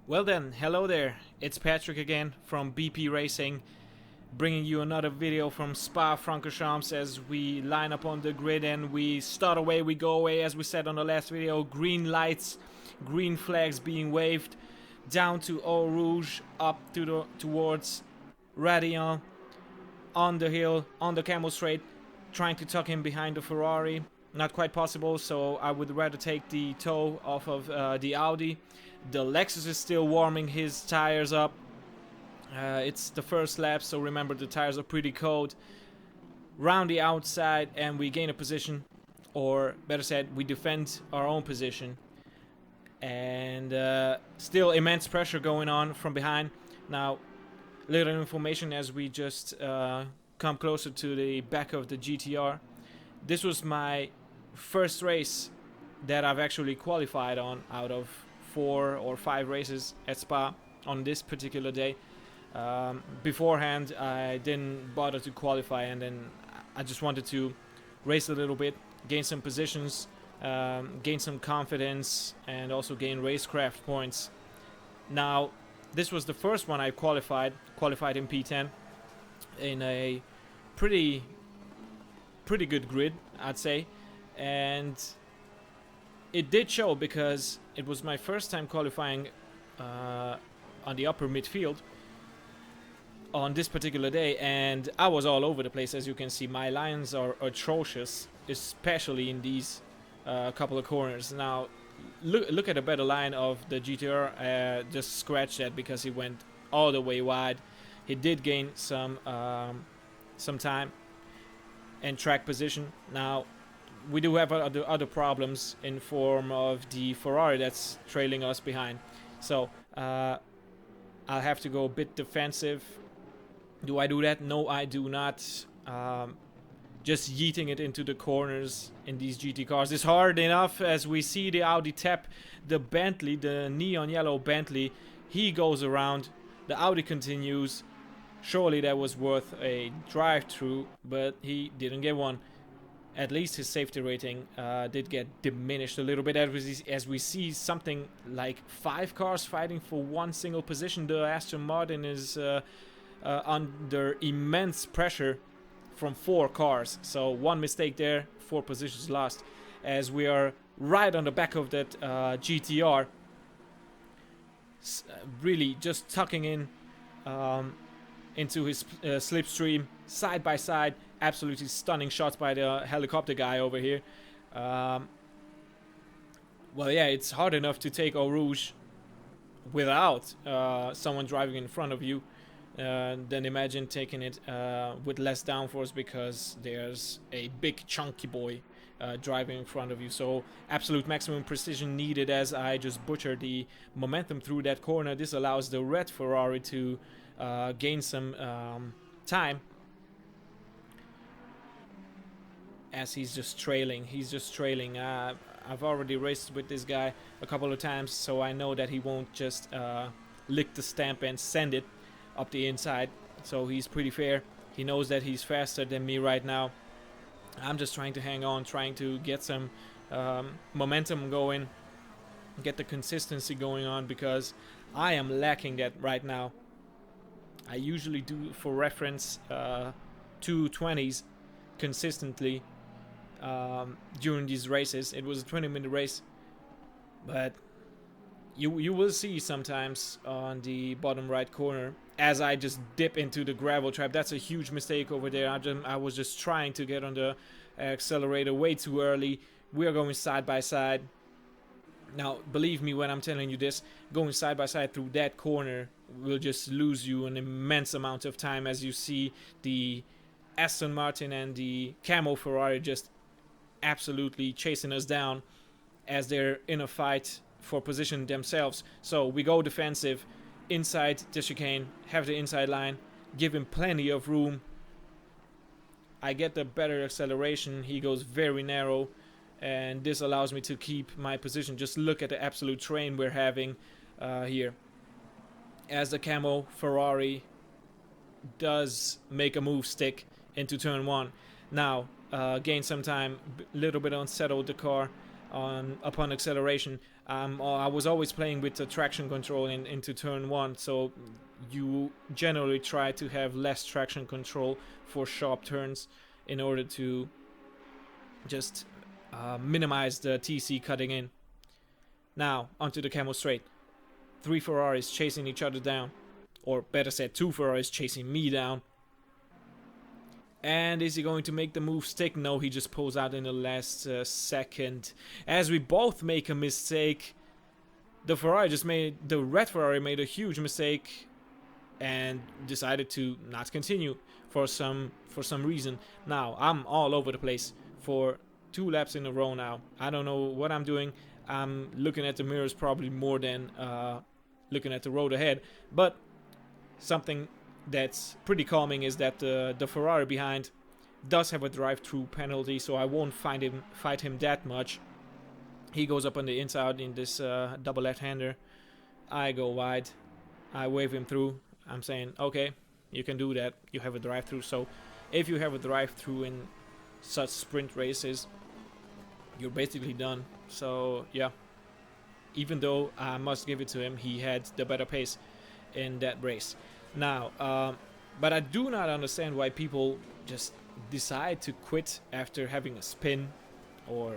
Well then, hello there, it's Patrick again from BP Racing, bringing you another video from Spa-Francorchamps as we line up on the grid and we start away, we go away, as we said on the last video. Green lights, green flags being waved down to Eau Rouge, up to towards Radion, on the hill, on the Camel Straight, trying to tuck him behind the Ferrari. Not quite possible, so I would rather take the toe off of the Audi. The Lexus is still warming his tires up. It's the first lap, so remember the tires are pretty cold. Round the outside and we gain a position, or better said, we defend our own position. And still immense pressure going on from behind. Now, little information as we just come closer to the back of the GTR. This was my first race that I've actually qualified on out of 4 or 5 races at Spa on this particular day. Beforehand I didn't bother to qualify, and then I just wanted to race a little bit, gain some positions, gain some confidence, and also gain racecraft points. Now this was the first one I qualified in P10 in a pretty good grid, I'd say, and it did show because it was my first time qualifying on the upper midfield on this particular day, and I was all over the place. As you can see, my lines are atrocious, especially in these couple of corners. Now look at a better line of the GTR. Just scratch that because he went all the way wide. He did gain some time and track position. Now we do have other problems in form of the Ferrari that's trailing us behind. So I'll have to go a bit defensive. Do I do that? No, I do not. Just yeeting it into the corners in these GT cars is hard enough, as we see the Audi tap the Bentley, the neon yellow Bentley. He goes around, the Audi continues. Surely that was worth a drive-through, but he didn't get one. At least his safety rating did get diminished a little bit, as we see something like 5 cars fighting for one single position. The Aston Martin is under immense pressure from 4 cars. So one mistake there, 4 positions lost, as we are right on the back of that GTR. Really just tucking in into his slipstream, side by side. Absolutely stunning shots by the helicopter guy over here. Well, yeah, it's hard enough to take Eau Rouge without someone driving in front of you. Then imagine taking it with less downforce, because there's a big chunky boy driving in front of you. So absolute maximum precision needed, as I just butchered the momentum through that corner. This allows the red Ferrari to gain some time, as he's just trailing. I've already raced with this guy a couple of times, so I know that he won't just lick the stamp and send it up the inside. So he's pretty fair. He knows that he's faster than me right now. I'm just trying to hang on, trying to get some momentum going, get the consistency going on, because I am lacking that right now. I usually do, for reference, 220s consistently during these races. It was a 20-minute race, but you will see sometimes on the bottom right corner, as I just dip into the gravel trap. That's a huge mistake over there. I was just trying to get on the accelerator way too early. We are going side by side. Now, believe me when I'm telling you this, going side by side through that corner will just lose you an immense amount of time, as you see the Aston Martin and the Camo Ferrari just absolutely chasing us down, as they're in a fight for position themselves. So we go defensive inside the chicane, have the inside line, give him plenty of room. I get the better acceleration. He goes very narrow, and this allows me to keep my position. Just look at the absolute train we're having here, as the Camo Ferrari does make a move stick into turn 1. Now gain some time, little bit unsettled the car upon acceleration. I was always playing with the traction control into turn 1, so you generally try to have less traction control for sharp turns in order to just minimize the TC cutting in. Now, onto the Camo straight. 3 Ferraris chasing each other down. Or better said, 2 Ferraris chasing me down. And is he going to make the move stick? No, he just pulls out in the last second. As we both make a mistake, the red Ferrari made a huge mistake and decided to not continue for some reason. Now, I'm all over the place for 2 laps in a row now. I don't know what I'm doing. I'm looking at the mirrors probably more than looking at the road ahead. But something that's pretty calming is that the Ferrari behind does have a drive-through penalty, so I won't fight him that much. He goes up on the inside in this double left-hander. I go wide. I wave him through. I'm saying, okay, you can do that. You have a drive-through. So if you have a drive-through in such sprint races, you're basically done. So yeah, even though I must give it to him, he had the better pace in that race. Now, but I do not understand why people just decide to quit after having a spin, or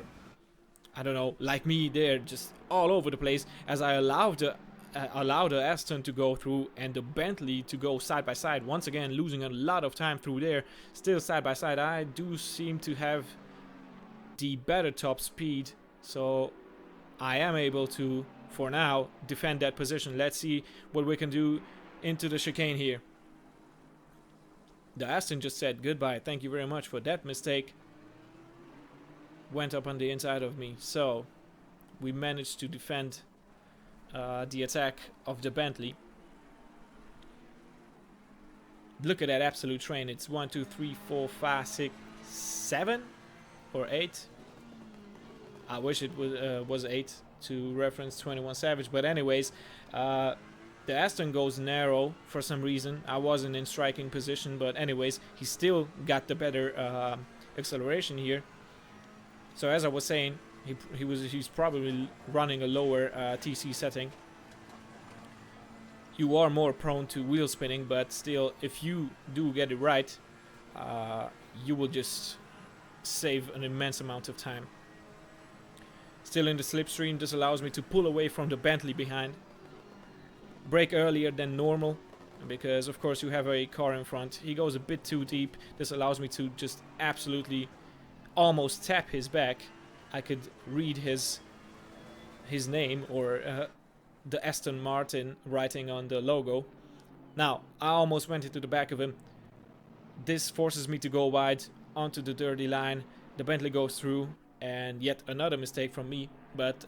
I don't know, like me, they're just all over the place as I allow the Aston to go through and the Bentley to go side by side. Once again, losing a lot of time through there. Still side by side, I do seem to have the better top speed, so I am able to, for now, defend that position. Let's see what we can do into the chicane here. The Aston just said goodbye. Thank you very much for that mistake. Went up on the inside of me. So we managed to defend the attack of the Bentley. Look at that absolute train. It's 1, 2, 3, 4, 5, 6, 7 or 8. I wish it was 8 to reference 21 Savage. But anyways, the Aston goes narrow for some reason. I wasn't in striking position, but anyways, he still got the better acceleration here. So as I was saying, he's probably running a lower TC setting. You are more prone to wheel spinning, but still, if you do get it right, you will just save an immense amount of time. Still in the slipstream, this allows me to pull away from the Bentley behind. Brake earlier than normal, because of course you have a car in front. He goes a bit too deep. This allows me to just absolutely almost tap his back. I could read his name, or the Aston Martin writing on the logo. Now, I almost went into the back of him. This forces me to go wide onto the dirty line. The Bentley goes through, and yet another mistake from me. But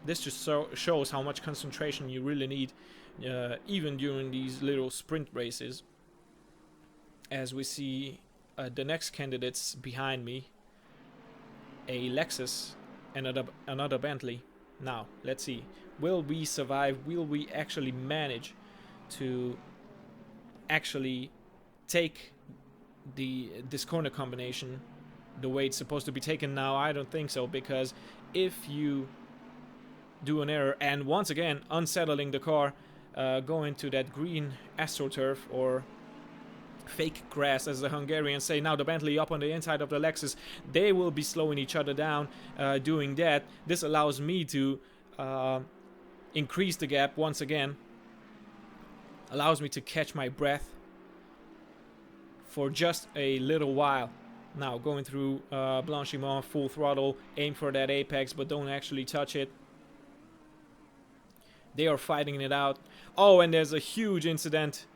this just shows how much concentration you really need, even during these little sprint races. As we see the next candidates behind me, a Lexus and another Bentley. Now, let's see. Will we survive? Will we actually manage to actually take this corner combination the way it's supposed to be taken? Now, I don't think so, because if you do an error, and once again unsettling the car, going to that green AstroTurf, or fake grass as the Hungarians say. Now the Bentley up on the inside of the Lexus, they will be slowing each other down doing that. This allows me to increase the gap once again, allows me to catch my breath for just a little while. Now going through Blanchimont, full throttle, aim for that apex but don't actually touch it. They are fighting it out. Oh, and there's a huge incident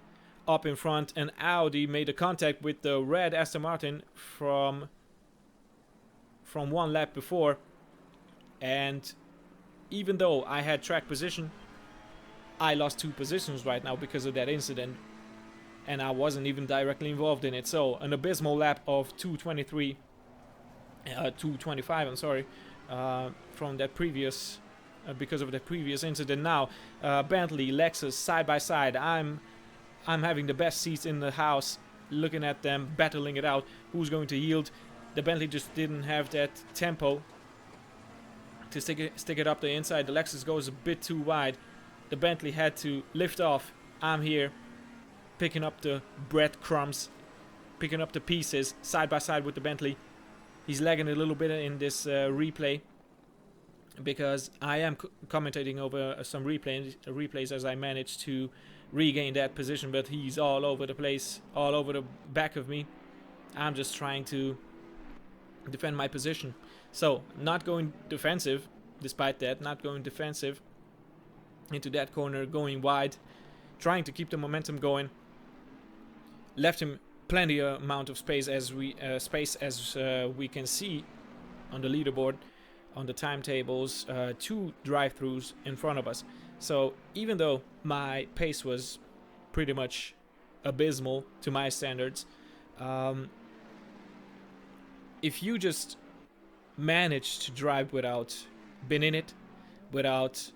up in front. An Audi made a contact with the red Aston Martin from one lap before, and even though I had track position, I lost 2 positions right now because of that incident, and I wasn't even directly involved in it. So an abysmal lap of 225, I'm sorry, from that previous because of the previous incident. Now Bentley, Lexus, side by side. I'm having the best seats in the house, looking at them battling it out. Who's going to yield? The Bentley just didn't have that tempo to stick it up the inside. The Lexus goes a bit too wide. The Bentley had to lift off. I'm here picking up the breadcrumbs, picking up the pieces side by side with the Bentley. He's lagging a little bit in this replay because I am commentating over some replays as I managed to regain that position, but he's all over the place, all over the back of me. I'm just trying to defend my position. So, not going defensive, despite that, not going defensive into that corner, going wide, trying to keep the momentum going. Left him plenty amount of space as we can see on the leaderboard, on the timetables, 2 drive-throughs in front of us. So even though my pace was pretty much abysmal to my standards, if you just manage to drive without being in it, without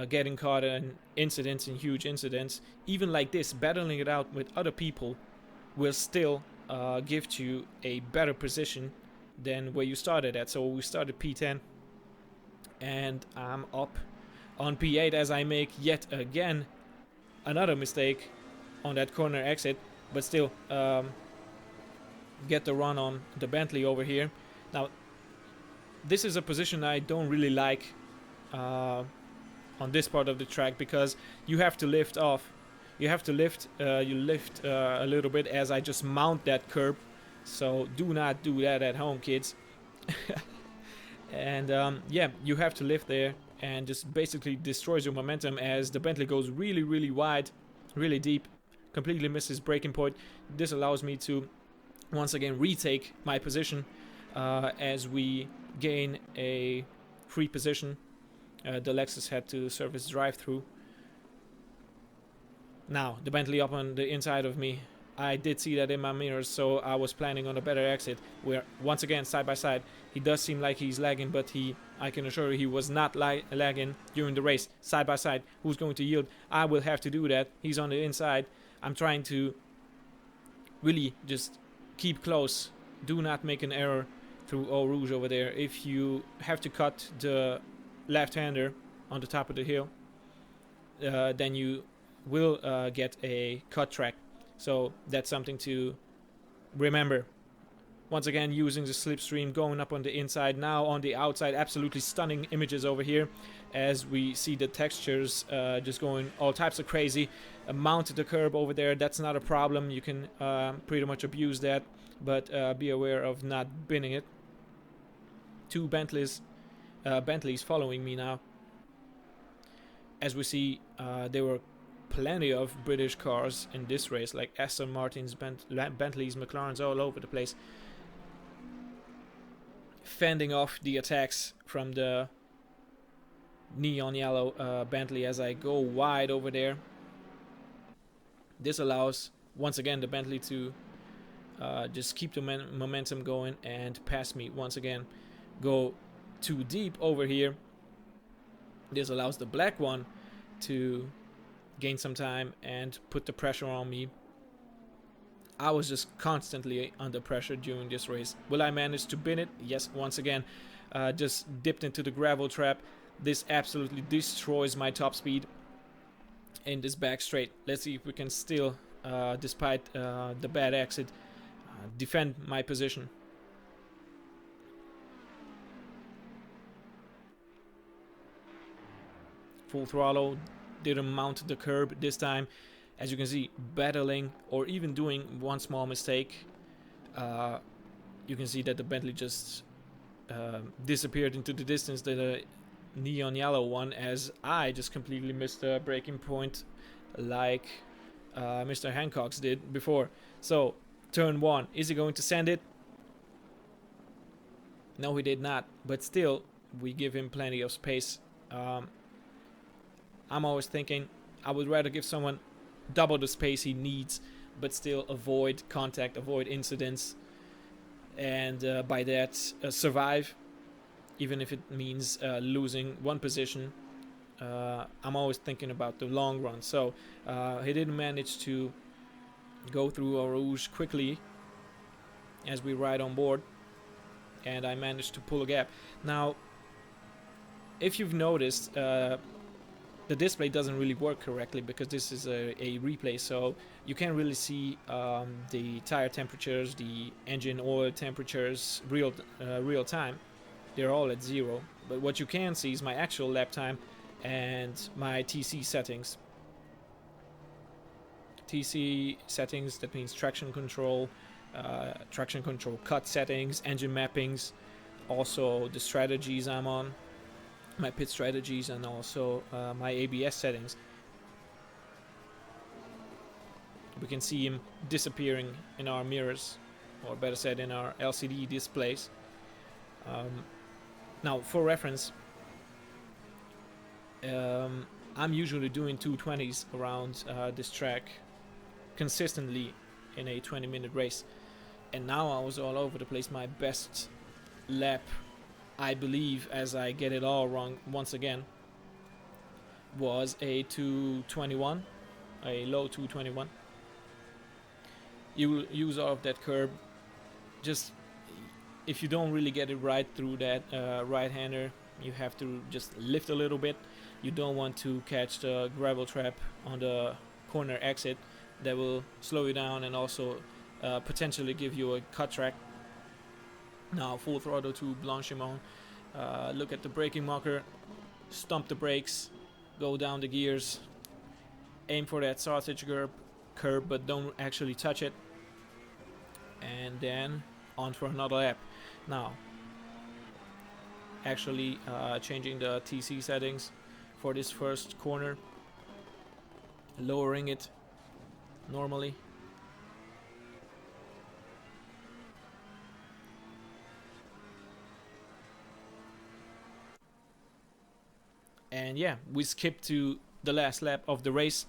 getting caught in incidents, in huge incidents, even like this, battling it out with other people will still give you a better position than where you started at. So we started P10 and I'm up on P8 as I make yet again another mistake on that corner exit, but still get the run on the Bentley over here. Now this is a position I don't really like on this part of the track, because you have to lift off. You have to lift, a little bit as I just mount that curb. So do not do that at home, kids. And yeah, you have to lift there and just basically destroys your momentum as the Bentley goes really, really wide, really deep, completely misses braking point. This allows me to once again retake my position as we gain a free position. The Lexus had to service drive-through. Now, the Bentley up on the inside of me. I did see that in my mirrors, so I was planning on a better exit. We're once again side by side. He does seem like he's lagging, but I can assure you he was not lagging during the race. Side by side. Who's going to yield? I will have to do that. He's on the inside. I'm trying to really just keep close. Do not make an error through Eau Rouge over there. If you have to cut the left-hander on the top of the hill, then you will get a cut track. So that's something to remember. Once again, using the slipstream, going up on the inside, now on the outside. Absolutely stunning images over here as we see the textures just going all types of crazy. Mounted the curb over there, that's not a problem. You can pretty much abuse that, but be aware of not binning it. 2 Bentleys following me now. As we see, there were plenty of British cars in this race, like Aston Martins, Bentleys, McLarens, all over the place, fending off the attacks from the neon yellow Bentley as I go wide over there. This allows once again the Bentley to just keep the momentum going and pass me once again. Go too deep over here. This allows the black one to gain some time and put the pressure on me. I was just constantly under pressure during this race. Will I manage to bin it? Yes, once again. Just dipped into the gravel trap. This absolutely destroys my top speed in this back straight. Let's see if we can still, despite the bad exit, defend my position. Full throttle, didn't mount the curb this time. As you can see, battling or even doing one small mistake, you can see that the Bentley just disappeared into the distance, the neon yellow one, as I just completely missed the braking point like Mr. Hancock's did before. So, turn 1, is he going to send it? No, he did not, but still, we give him plenty of space. I'm always thinking I would rather give someone double the space he needs, but still avoid contact, avoid incidents, and by that survive, even if it means losing one position. I'm always thinking about the long run. So he didn't manage to go through Eau Rouge quickly as we ride on board, and I managed to pull a gap. Now, if you've noticed, the display doesn't really work correctly because this is a replay, so you can't really see the tire temperatures, the engine oil temperatures real time. They're all at 0, but what you can see is my actual lap time and my TC settings. TC settings, that means traction control cut settings, engine mappings, also the strategies I'm on, my pit strategies, and also my ABS settings. We can see him disappearing in our mirrors, or better said, in our LCD displays. Now, for reference, I'm usually doing 220s around this track consistently in a 20-minute race, and now I was all over the place. My best lap, I believe, as I get it all wrong once again, was a 221, a low 221. You will use off that curb. Just if you don't really get it right through that right-hander, you have to just lift a little bit. You don't want to catch the gravel trap on the corner exit. That will slow you down and also potentially give you a cut track. Now full throttle to Blanchimont. Look at the braking marker, stomp the brakes, go down the gears, aim for that sausage curb, but don't actually touch it, and then on for another lap. Now actually changing the TC settings for this first corner, lowering it normally. And yeah, we skipped to the last lap of the race.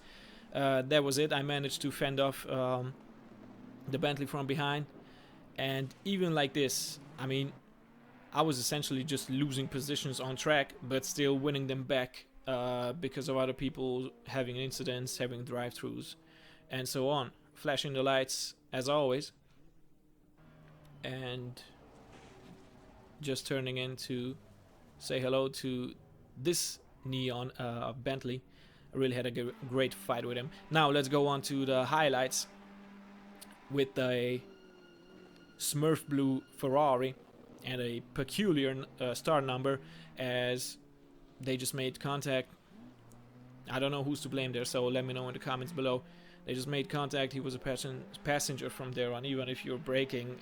That was it. I managed to fend off the Bentley from behind. And even like this, I mean, I was essentially just losing positions on track, but still winning them back because of other people having incidents, having drive-thrus, and so on. Flashing the lights, as always. And just turning in to say hello to this neon Bentley. I really had a great fight with him. Now let's go on to the highlights with a Smurf blue Ferrari and a peculiar star number, as they just made contact. I don't know who's to blame there, so let me know in the comments below. They just made contact. He was a passenger from there on. Even if you're braking,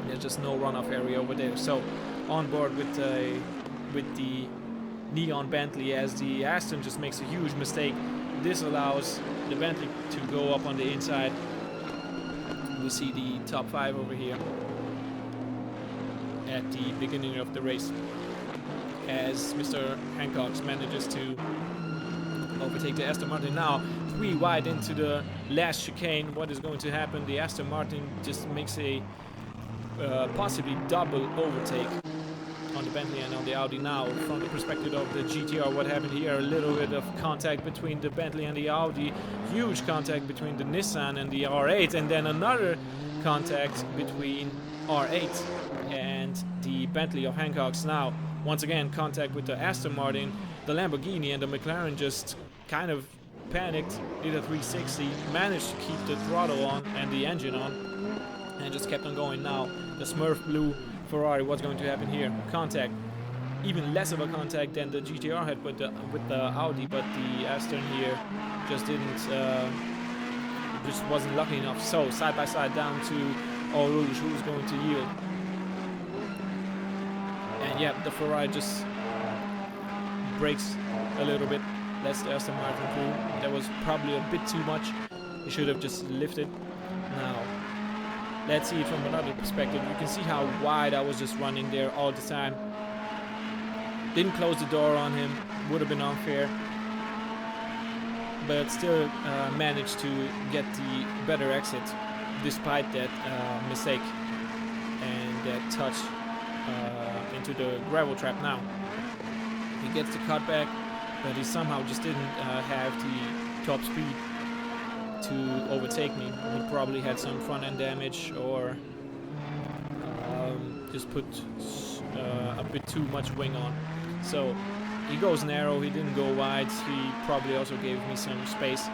there's just no runoff area over there. So on board with the neon Bentley, as the Aston just makes a huge mistake. This allows the Bentley to go up on the inside. We see the top 5 over here at the beginning of the race, as Mr. Hancock manages to overtake the Aston Martin. Now 3 wide into the last chicane. What is going to happen? The Aston Martin just makes a possibly double overtake on the Bentley and on the Audi. Now from the perspective of the GTR, what happened here? A little bit of contact between the Bentley and the Audi, huge contact between the Nissan and the R8, and then another contact between R8 and the Bentley of Hancock's. Now once again contact with the Aston Martin. The Lamborghini and the McLaren just kind of panicked, did a 360, managed to keep the throttle on and the engine on, and just kept on going. Now the Smurf blue Ferrari, what's going to happen here? Contact, even less of a contact than the GTR had with the Audi, but the Aston here just didn't, just wasn't lucky enough. So side by side down to Eau Rouge, who's going to yield. And yeah, the Ferrari just brakes a little bit, lets the Aston Martin through. That was probably a bit too much. He should have just lifted. Now let's see it from another perspective. You can see how wide I was just running there all the time. Didn't close the door on him, would have been unfair, but still managed to get the better exit despite that mistake and that touch into the gravel trap. Now he gets the cutback, but he somehow just didn't have the top speed to overtake me. He probably had some front end damage, or just put a bit too much wing on. So he goes narrow, he didn't go wide, he probably also gave me some space.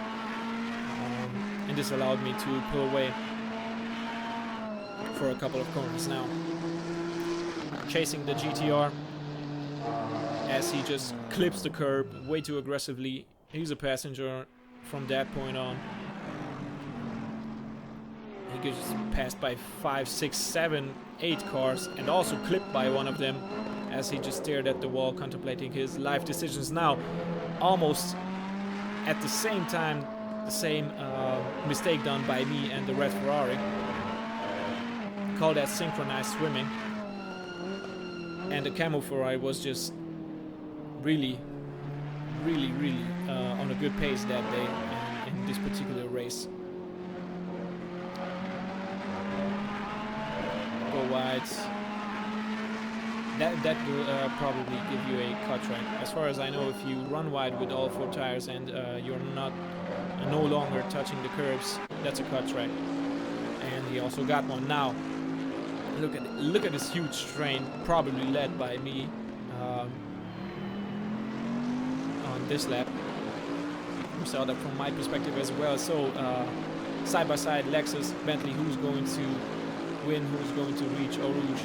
And this allowed me to pull away for a couple of corners. Now chasing the GTR as he just clips the curb way too aggressively. He's a passenger from that point on. He gets passed by 5, 6, 7, 8 cars and also clipped by one of them as he just stared at the wall contemplating his life decisions. Now almost at the same time, the same mistake done by me and the red Ferrari. Call that synchronized swimming. And the camo Ferrari was just really on a good pace that day in this particular race. Go wide. That will probably give you a cut track. As far as I know, if you run wide with all 4 tires and you're no longer touching the curbs, that's a cut track. And he also got one. Now look at this huge strain, probably led by me on this lap. We saw that from my perspective as well. So side by side, Lexus, Bentley, who's going to win, who's going to reach Eau Rouge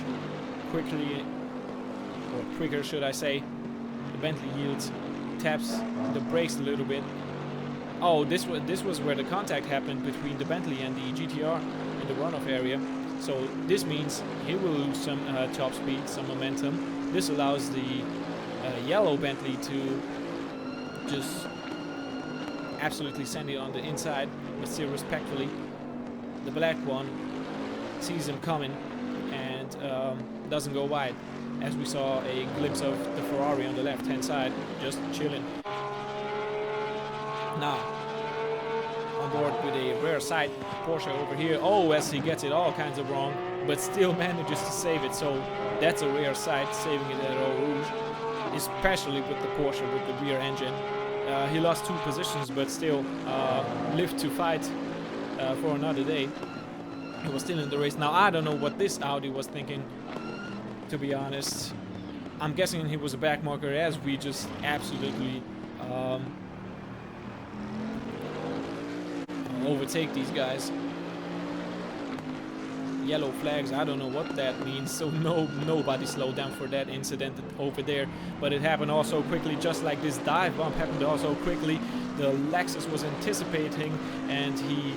quickly, or quicker should I say. The Bentley yields, taps the brakes a little bit. Oh, this was where the contact happened between the Bentley and the GTR in the runoff area. So this means he will lose some top speed, some momentum. This allows the yellow Bentley to just absolutely send it on the inside, but still respectfully. The black one sees him coming and doesn't go wide, as we saw a glimpse of the Ferrari on the left hand side just chilling. Now on board with a rear side Porsche over here. Oh, as he gets it all kinds of wrong, but still manages to save it. So that's a rear side, saving it at Eau Rouge, especially with the Porsche with the rear engine. He lost 2 positions, but still lived to fight for another day. He was still in the race. Now I don't know what this Audi was thinking, to be honest. I'm guessing he was a backmarker, as we just absolutely overtake these guys. Yellow flags, I don't know what that means. So nobody slowed down for that incident over there, but it happened also quickly, just like this dive bump happened also quickly. The Lexus was anticipating and he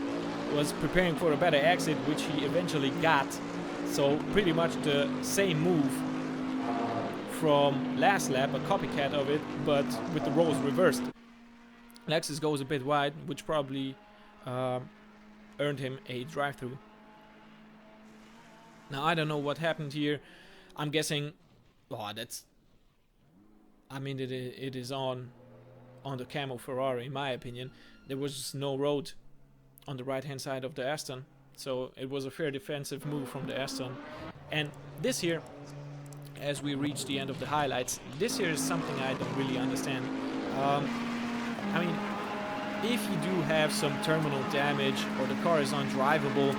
was preparing for a better exit, which he eventually got. So pretty much the same move from last lap, a copycat of it, but with the roles reversed. Lexus goes a bit wide, which probably earned him a drive-through. Now I don't know what happened here. I'm guessing, I mean it is on the camo Ferrari, in my opinion. There was just no road on the right hand side of the Aston, so it was a fair defensive move from the Aston. And this here, as we reach the end of the highlights, this here is something I don't really understand. I mean, if you do have some terminal damage or the car is undrivable,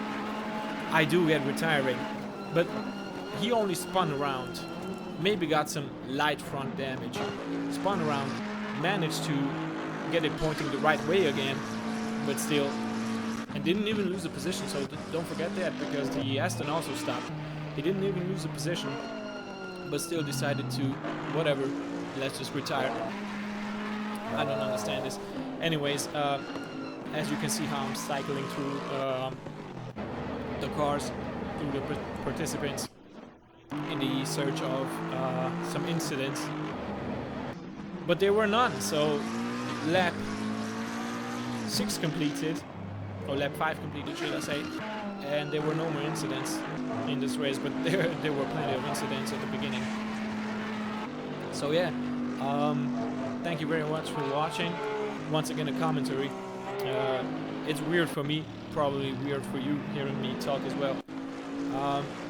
I do get retiring. But he only spun around, maybe got some light front damage, spun around, managed to get it pointing the right way again, but still, and didn't even lose the position. So don't forget that, because the Aston also stopped. He didn't even lose the position, but still decided to, whatever, let's just retire. I don't understand this. Anyways, as you can see how I'm cycling through the cars, through the participants, in the search of some incidents, but there were none. So lap 6 completed, or lap 5 completed should I say, and there were no more incidents in this race, but there were plenty of incidents at the beginning. So yeah, thank you very much for watching. Once again, a commentary. It's weird for me, probably weird for you hearing me talk as well.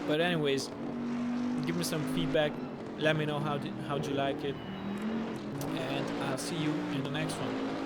But anyways, give me some feedback. Let me know how'd you like it, and I'll see you in the next one.